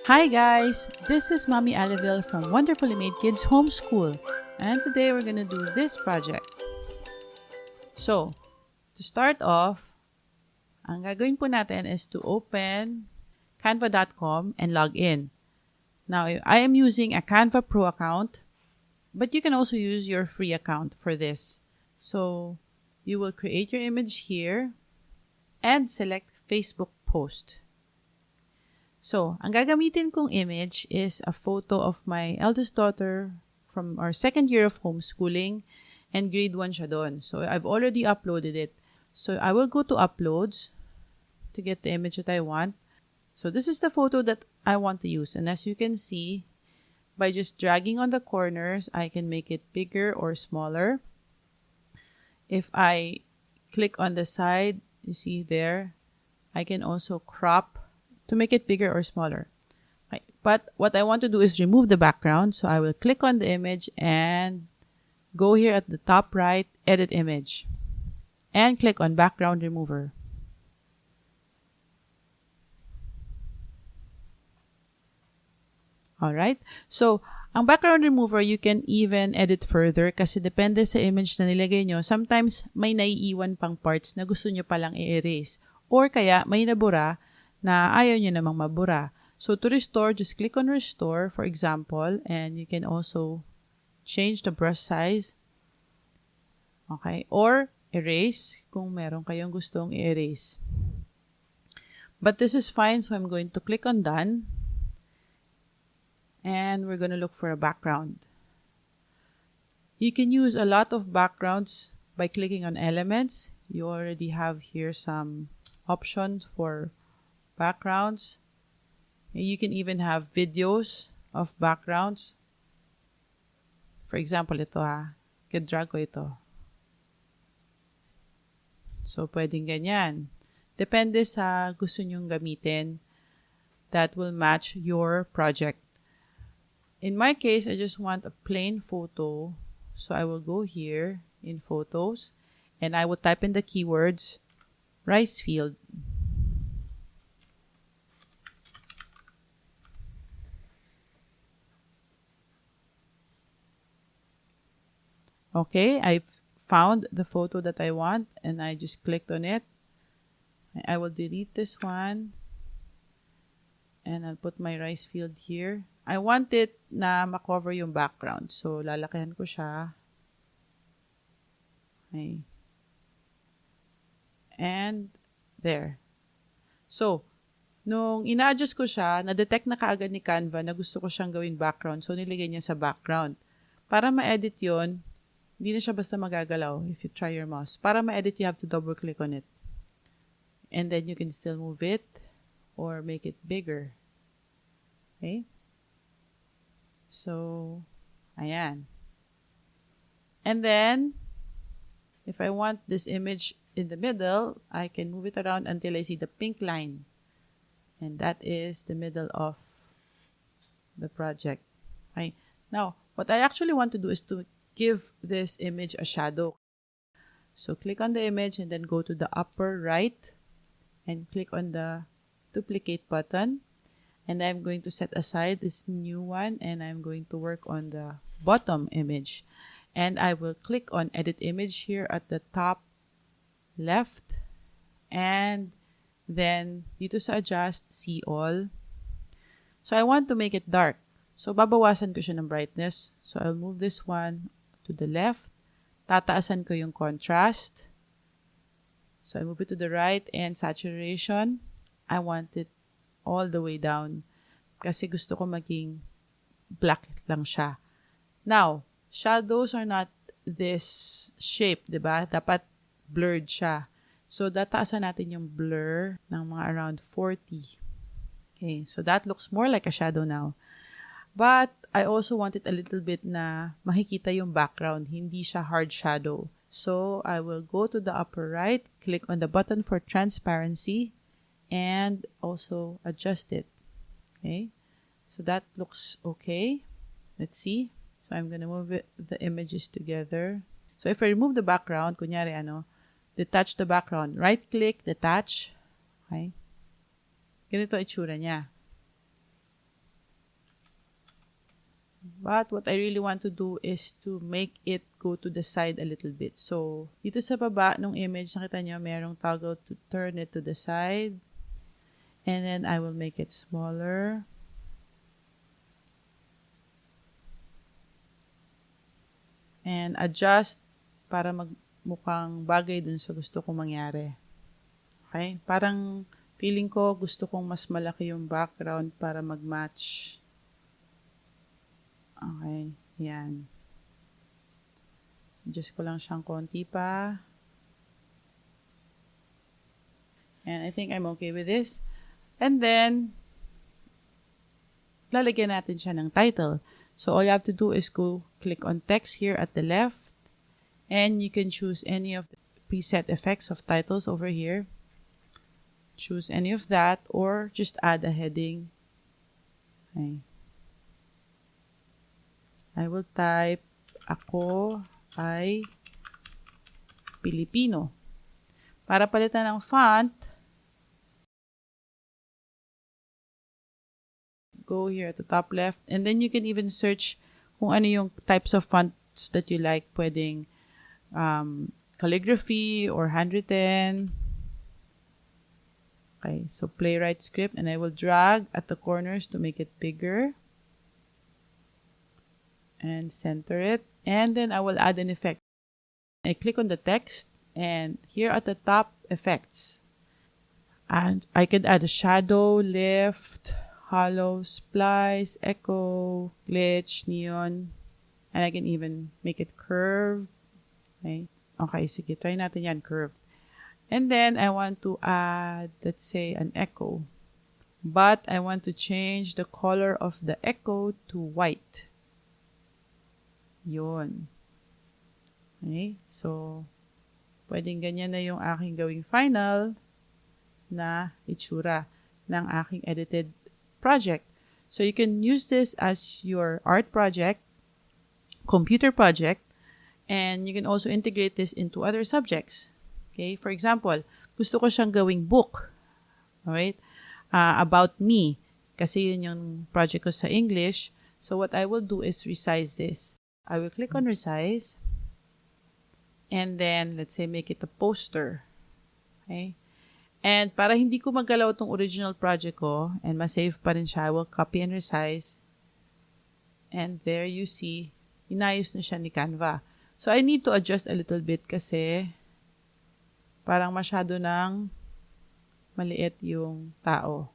Hi guys, this is Mommy Aliville from Wonderfully Made Kids Homeschool, and today we're gonna do this project. So, to start off, ang gagawin po natin is to open canva.com and log in. Now, I am using a Canva Pro account, but you can also use your free account for this. So, you will create your image here and select Facebook post. So, ang gagamitin kong image is a photo of my eldest daughter from our second year of homeschooling, and grade 1 siya doon. So, I've already uploaded it. So, I will go to uploads to get the image that I want. So, this is the photo that I want to use. And as you can see, by just dragging on the corners, I can make it bigger or smaller. If I click on the side, you see there, I can also crop to make it bigger or smaller. Okay. But what I want to do is remove the background. So I will click on the image and go here at the top right, edit image, and click on background remover. Alright. So, ang background remover, you can even edit further kasi depende sa image na nilagay nyo. Sometimes, may naiiwan pang parts na gusto nyo palang i-erase. Or kaya, may nabura na ayaw nyo namang mabura. So, to restore, just click on restore, for example, and you can also change the brush size. Okay? Or, erase kung meron kayong gustong i-erase. But this is fine, so I'm going to click on done. And we're going to look for a background. You can use a lot of backgrounds by clicking on elements. You already have here some options for backgrounds. You can even have videos of backgrounds. For example, ito Drag ko ito. So, pwedeng ganyan. Depende sa gusto nyong gamitin that will match your project. In my case, I just want a plain photo. So, I will go here in photos and I will type in the keywords rice field. Okay, I've found the photo that I want and I just clicked on it. I will delete this one and I'll put my rice field here. I want it na makover yung background. So, lalakihan ko siya. Okay. And there. So, nung ina-adjust ko siya, na-detect na kaagad ni Canva na gusto ko siyang gawin background. So, niligay niya sa background. Para ma-edit yon, hindi na siya basta magagalaw if you try your mouse. Para ma-edit, you have to double-click on it. And then you can still move it or make it bigger. Okay? So, ayan. And then, if I want this image in the middle, I can move it around until I see the pink line. And that is the middle of the project. Okay? Now, what I actually want to do is to give this image a shadow. So, click on the image and then go to the upper right and click on the duplicate button. And I'm going to set aside this new one and I'm going to work on the bottom image. And I will click on edit image here at the top left. And then dito sa adjust, see all. So I want to make it dark. So babawasan ko siya ng brightness. So I'll move this one to the left. Tataasan ko yung contrast. So I move it to the right and saturation. I want it all the way down kasi gusto ko maging black lang siya. Now, shadows are not this shape, diba? Dapat blurred siya. So, tataasan natin yung blur ng mga around 40. Okay, so that looks more like a shadow now. But, I also want it a little bit na makikita yung background, hindi siya hard shadow. So, I will go to the upper right, click on the button for transparency, and also adjust it. Okay, so that looks okay. Let's see. So I'm gonna move the images together. So if I remove the background, kunyari detach the background, right click, detach. Okay, ganito itsura niya. But what I really want to do is to make it go to the side a little bit. So, dito sa baba ng image, nakita nyo, merong toggle to turn it to the side. And then I will make it smaller. And adjust para magmukhang bagay dun sa gusto kong mangyari. Okay? Parang feeling ko gusto kong mas malaki yung background para mag-match. Okay. Yan. Adjust ko lang siyang konti pa. And I think I'm okay with this. And then, lalagyan natin siya ng title. So, all you have to do is go click on text here at the left. And you can choose any of the preset effects of titles over here. Choose any of that or just add a heading. Okay. I will type, ako ay Filipino. Para palitan ng font, go here at the top left. And then you can even search kung ano yung types of fonts that you like. Pwedeng calligraphy or handwritten. Okay, so playwright script. And I will drag at the corners to make it bigger. And center it. And then I will add an effect. I click on the text. And here at the top, effects. And I can add a shadow, lift, hollow, splice, echo, glitch, neon. And I can even make it curved. Okay, sige. Try natin yan, curved. And then I want to add, let's say, an echo. But I want to change the color of the echo to white. Yun. Okay, so, pwedeng ganyan na yung aking gawing final na itsura ng aking edited project. So, you can use this as your art project, computer project, and you can also integrate this into other subjects. Okay, for example, gusto ko siyang gawing book. Alright? About me. Kasi yun yung project ko sa English. So, what I will do is resize this. I will click on resize. And then, let's say, make it a poster. Okay? And para hindi ko magalaw itong original project ko, and masave pa rin siya, I will copy and resize. And there you see, inayos na siya ni Canva. So, I need to adjust a little bit kasi parang masyado nang maliit yung tao.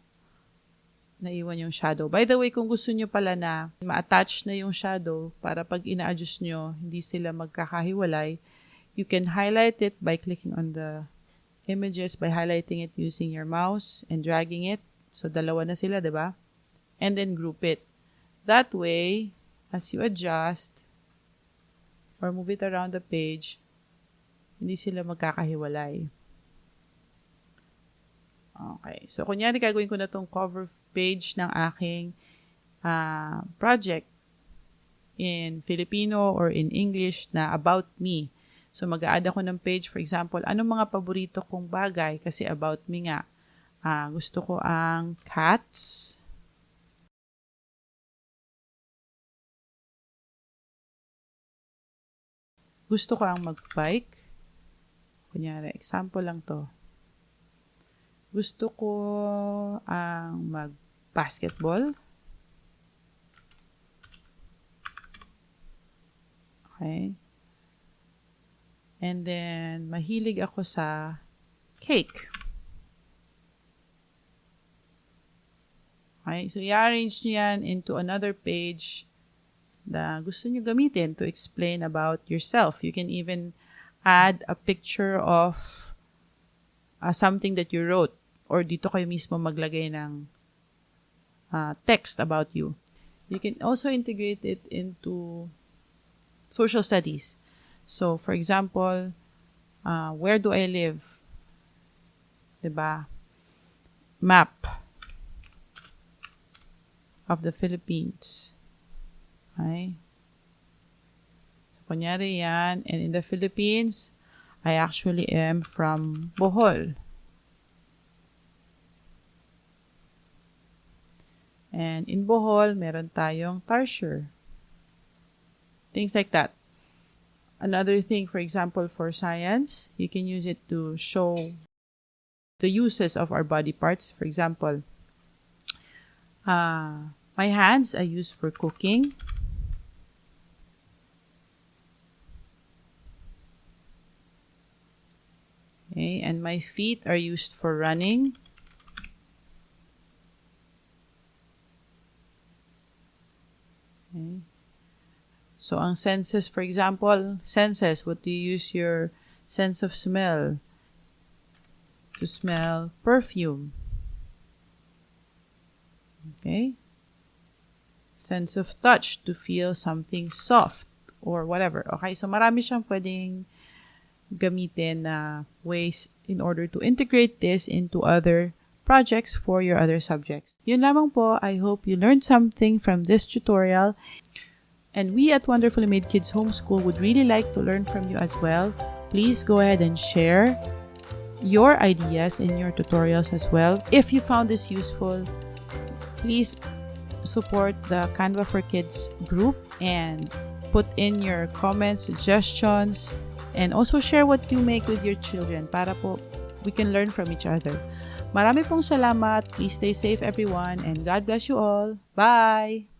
Naiwan yung shadow. By the way, kung gusto nyo pala na ma-attach na yung shadow para pag ina-adjust nyo, hindi sila magkakahiwalay, you can highlight it by clicking on the images, by highlighting it using your mouse and dragging it. So, dalawa na sila, diba? And then group it. That way, as you adjust or move it around the page, hindi sila magkakahiwalay. Okay. So, kunyari, gagawin ko na itong cover page ng aking project in Filipino or in English na about me. So, mag-a-add ako ng page, for example, anong mga paborito kong bagay? Kasi about me nga. Gusto ko ang cats. Gusto ko ang mag-bike. Kunyari, example lang to. Gusto ko ang mag-basketball. Okay. And then, mahilig ako sa cake. Okay. So, i-arrange nyo yan into another page na gusto nyo gamitin to explain about yourself. You can even add a picture of something that you wrote. Or dito kayo mismo maglagay ng text about you. You can also integrate it into social studies. So, for example, where do I live? Diba? Map of the Philippines. Okay? So, kunyari yan. And in the Philippines, I actually am from Bohol. And in Bohol, meron tayong tarsier. things like that. Another thing, for example, for science, you can use it to show the uses of our body parts. For example, my hands I use for cooking. Okay, and my feet are used for running. Okay. So, ang senses, for example, senses, what do you use your sense of smell? To smell perfume. Okay? Sense of touch, to feel something soft or whatever. Okay, so marami siyang pwedeng gamitin na ways in order to integrate this into other projects for your other subjects. Yun lamang po. I hope you learned something from this tutorial. And we at Wonderfully Made Kids Homeschool would really like to learn from you as well. Please go ahead and share your ideas in your tutorials as well. If you found this useful, please support the Canva for Kids group and put in your comments, suggestions, and also share what you make with your children para po we can learn from each other. Marami pong salamat. Please stay safe everyone and God bless you all. Bye!